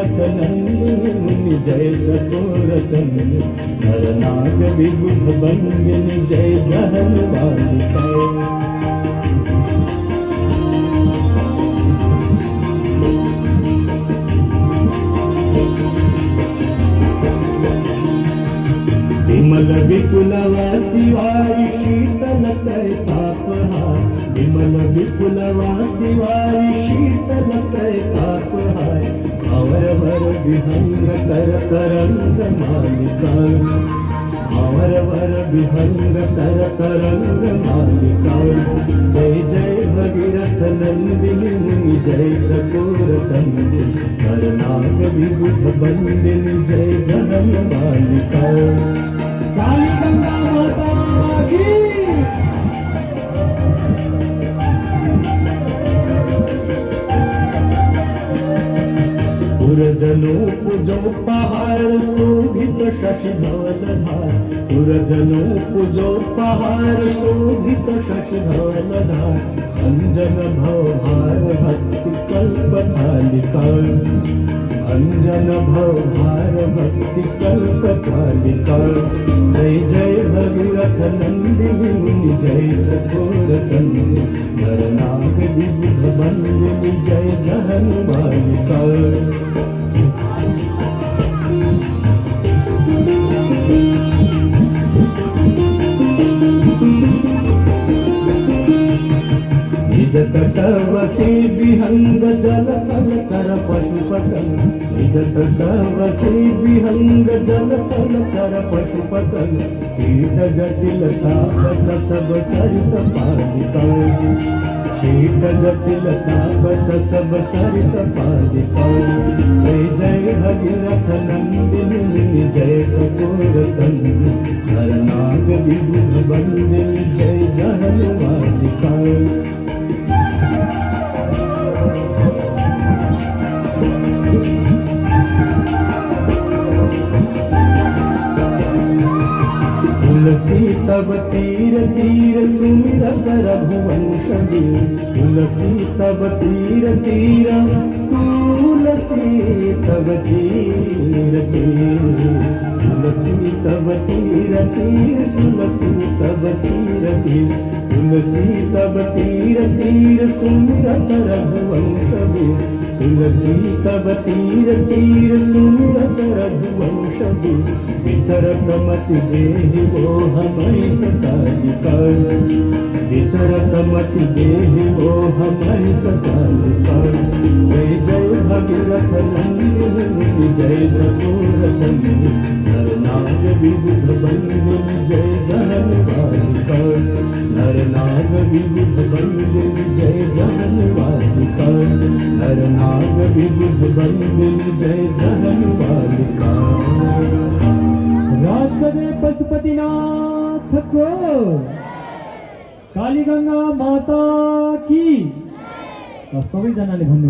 भगीरथ नंदिनी जय चकोर चंदिनी नरनाग विबुध बंदिनी जय जहनवालिका। विमल विपुल वासी वारी शीतल तय तापहार विमल विपुल वासी वारी शीतल तय तापहार अवरवर विहंग कर तरंग मालिका अवरवर विहंग कर तरंग मालिका। जय जय भगीरथ नंदिनी जय चकोर चंदिनी नरनाग विबुध बंदिनी जय जहनवालिका। काली गंगा माता की पुरजनो पूजो पहाड़ शोभित शशि धवल धार पुरजनो पूजो पहाड़ शोभित शशि धवल धार अंजन भवभार भक्ति कल्पतालिका अंजन भवभार भक्ति कल्पतालिका। जय जय भगीरथ नंदिनी जय चकोर चंदिनी नरनाग विबुध बंदिनी जय जहनवालिका। निज तट वसी विहंग जल तल चर पशुपतन निज तट वसी विहंग जल तल चर पशुपतन कीट जटिल ताप सब सरिस पालिका कीट जटिल ताप सब सरिस पालिका। जय जय भगीरथ नंदिनी जय चकोर चंदिनी नरनाग विबुध बंदिनी जय जहनवालिका। तुलसी तब तीर तीर सुमिरत रघुवंश वीर तुलसी तब तीर तीर तुलसी तब तीर तीर तुलसी तब तीर तीर तुलसी तब तीर तीर तुलसी तब तीर तीर सुमिरत रघुवंश वीर तुलसी तब तीर तीर सुमिरत रघुवंश वीर विचरत मति देहि मोह मई सकालिका विचरत मति देहि मोह मई सकालिका। जय जय भगीरथ नंदिनी जय चकोर चंदिनी नरनाग विबुध बंदिनी जय जहनवालिका नरनाग विबुध बंदिनी जय जहनवालिका नरनाग विबुध बंदिनी जय जहनवालिका। राष्ट्रदेव पशुपतिनाथ को काली गंगा माता की सबैजनाले भन्नु।